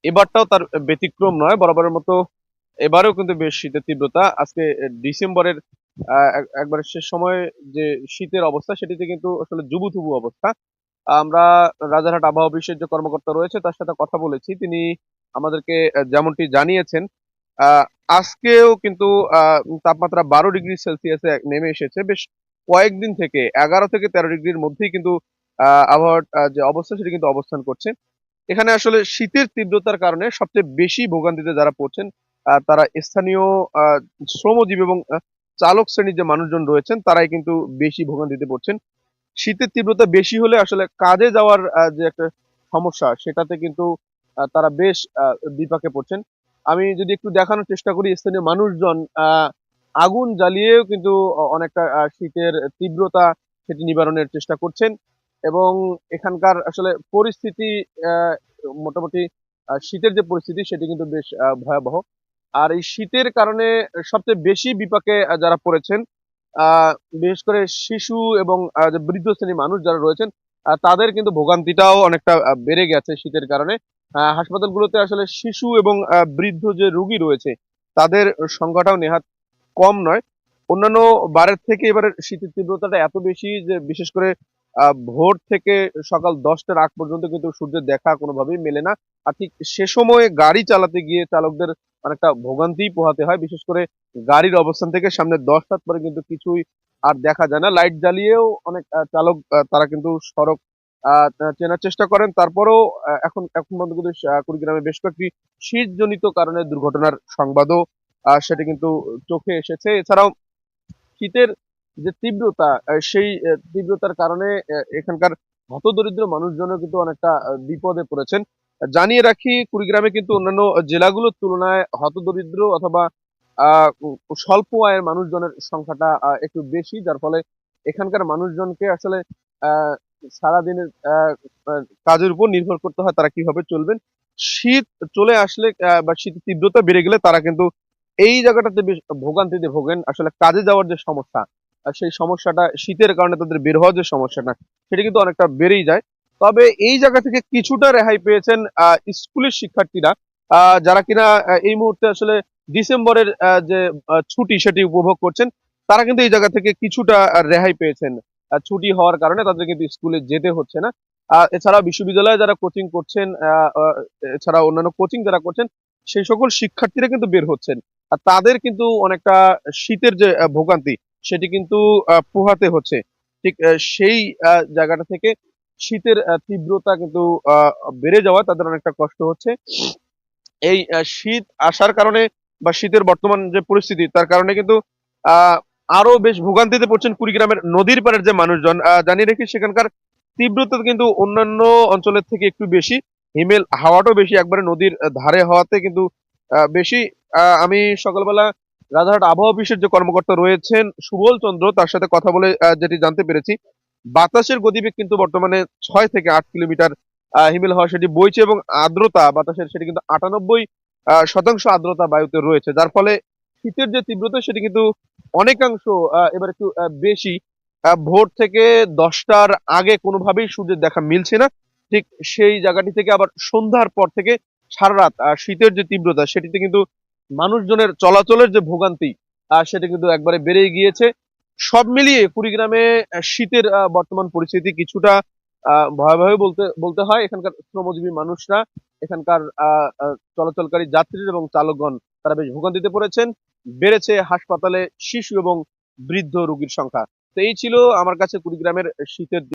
এবারটাও তার ব্যতিক্রম নয়, বরাবরের মতো এবারেও কিন্তু বেশ শীতের তীব্রতা। আজকে ডিসেম্বরের একবারে শেষ সময়ে যে শীতের অবস্থা, সেটিতে কিন্তু আসলে জুবুথুবু অবস্থা। আমরা রাজারহাট আবহাওয়া অফিসের যে কর্মকর্তা রয়েছে তার সাথে কথা বলেছি, তিনি আমাদেরকে যেমনটি জানিয়েছেন, আহ, আজকেও কিন্তু তাপমাত্রা 12 ডিগ্রি সেলসিয়াসে নেমে এসেছে। বেশ কয়েকদিন থেকে 11 থেকে 13 ডিগ্রির মধ্যেই কিন্তু আবহাওয়ার যে অবস্থা সেটি কিন্তু অবস্থান করছে। এখানে আসলে শীতের তীব্রতার কারণে সবচেয়ে বেশি ভোগান্তিতে যারা পড়ছেন, তারা স্থানীয় আহ, শ্রমজীবী এবং চালক শ্রেণীর যে মানুষজন রয়েছেন তারাই কিন্তু বেশি ভোগান্তিতে পড়ছেন। শীতের তীব্রতা বেশি হলে আসলে কাজে যাওয়ার যে একটা সমস্যা, সেটাতে কিন্তু তারা বেশ বিপাকে পড়ছেন। আমি যদি একটু দেখানোর চেষ্টা করি, স্থানীয় মানুষজন আগুন জ্বালিয়েও কিন্তু অনেকটা শীতের তীব্রতা সেটি নিবারণের চেষ্টা করছেন। এবং এখানকার আসলে পরিস্থিতি আহ, মোটামুটি শীতের যে পরিস্থিতি সেটি কিন্তু বেশ ভয়াবহ। আর এই শীতের কারণে সবচেয়ে বেশি বিপাকে যারা পড়েছেন, আহ বিশেষ করে শিশু এবং যে বৃদ্ধ শ্রেণীর মানুষ যারা রয়েছেন, তাদের কিন্তু ভোগান্তিটাও অনেকটা বেড়ে গেছে শীতের কারণে। হাসপাতালগুলোতে আসলে শিশু এবং বৃদ্ধ যে রোগী রয়েছে তাদের সংখ্যাটাও নেহাত কম নয়। অন্যান্য বারের থেকে এবারের শীতের তীব্রতাটা এত বেশি যে বিশেষ করে ভোর থেকে সকাল 10টার আগ পর্যন্ত কিন্তু সূর্যের দেখা কোনোভাবেই মেলে না। আর ঠিক সে সময়ে গাড়ি চালাতে গিয়ে চালকদের অনেকটা ভোগান্তি পোহাতে হয়। বিশেষ করে গাড়ির অবস্থান থেকে সামনে 10 হাত পরে কিন্তু কিছুই আর দেখা যায় না। লাইট জ্বালিয়েও অনেক চালক তারা কিন্তু সড়ক চেনার চেষ্টা করেন। তারপরেও এখন এখন পর্যন্ত কিন্তু কুড়িগ্রামে বেশ কয়েকটি শীতজনিত কারণে দুর্ঘটনার সংবাদও সেটা কিন্তু চোখে এসেছে। এছাড়াও শীতের যে তীব্রতা, সেই তীব্রতার কারণে এখানকার হতদরিদ্র মানুষজনও কিন্তু অনেকটা বিপদে পড়েছেন। জানিয়ে রাখি, কুড়িগ্রামে কিন্তু অন্যান্য জেলাগুলোর তুলনায় হতদরিদ্র অথবা স্বল্প আয়ের মানুষজনের সংখ্যাটা একটু বেশি, যার ফলে এখানকার মানুষজনকে আসলে আহ সারাদিনের কাজের উপর নির্ভর করতে হয় তারা কিভাবে চলবেন। শীত চলে আসলে বা শীতের তীব্রতা বেড়ে গেলে তারা কিন্তু এই জায়গাটাতে বেশ ভোগান্তিতে ভোগেন। আসলে কাজে যাওয়ার যে সমস্যা, সেই সমস্যাটা শীতের কারণে তাদের বের হওয়ার যে সমস্যাটা সেটা কিন্তু অনেকটা বেড়েই যায়। তবে এই জায়গা থেকে কিছুটা রেহাই পেয়েছেন স্কুলের শিক্ষার্থীরা, যারা কিনা এই মুহূর্তে আসলে ডিসেম্বরের যে ছুটি সেটি উপভোগ করছেন। তারা কিন্তু এই জায়গা থেকে কিছুটা রেহাই পেয়েছেন। ছুটি হওয়ার কারণে তাদের কিন্তু স্কুলে যেতে হচ্ছে না। এছাড়াও বিশ্ববিদ্যালয়ে যারা কোচিং করছেন, এছাড়া অন্যান্য কোচিং যারা করছেন, সেই সকল শিক্ষার্থীরা কিন্তু বের হচ্ছেন। আর তাদের কিন্তু অনেকটা শীতের যে ভোগান্তি সেটি কিন্তু পোহাতে হচ্ছে। ঠিক সেই জায়গাটা থেকে শীতের তীব্রতা কিন্তু আহ, বেড়ে যাওয়া তাদের অনেকটা কষ্ট হচ্ছে। এই শীত আসার কারণে বা শীতের বর্তমান যে পরিস্থিতি তার কারণে কিন্তু আহ আরো বেশ ভোগান্তিতে পড়ছেন কুড়িগ্রামের নদীর পাড়ের যে মানুষজন। জানিয়ে রেখে সেখানকার তীব্রতা কিন্তু অন্যান্য অঞ্চলের থেকে একটু বেশি। হিমেল হাওয়াটাও বেশি, একবারে নদীর ধারে হওয়াতে কিন্তু বেশি। আমি সকালবেলা রাজারহাট আবহাওয়া অফিসের যে কর্মকর্তা রয়েছেন সুবল চন্দ্র, তার সাথে কথা বলে যেটি জানতে পেরেছি, বাতাসের গতিবেগ কিন্তু বর্তমানে 6 থেকে 8 কিলোমিটার হিমেল হাওয়া সেটি বইছে, এবং আর্দ্রতা বাতাসের সেটি কিন্তু 98% আর্দ্রতা বায়ুতে রয়েছে, যার ফলে শীতের যে তীব্রতা সেটি কিন্তু অনেকাংশ এবার একটু বেশি। ভোর থেকে 10টার আগে কোনোভাবেই সূর্যের দেখা মিলছে না। ঠিক সেই জায়গাটি থেকে আবার সন্ধ্যার পর থেকে সারা রাত শীতের যে তীব্রতা সেটিতে কিন্তু মানুষজনের চলাচলের যে ভোগান্তি সেটা কিন্তু একবারে বেড়ে গিয়েছে। সব মিলিয়ে কুড়িগ্রামে শীতের বর্তমান পরিস্থিতি কিছুটা ভয়াবহ বলতে বলতে হয়। এখানকার শ্রমজীবী মানুষরা, এখানকার চলাচলকারী যাত্রী এবং চালকগণ তারা বেশ ভোগান্তিতে পড়েছেন। বেড়েছে হাসপাতালে শিশু এবং বৃদ্ধ রোগীর সংখ্যা। তো এই ছিল আমার কাছে কুড়িগ্রামের শীতের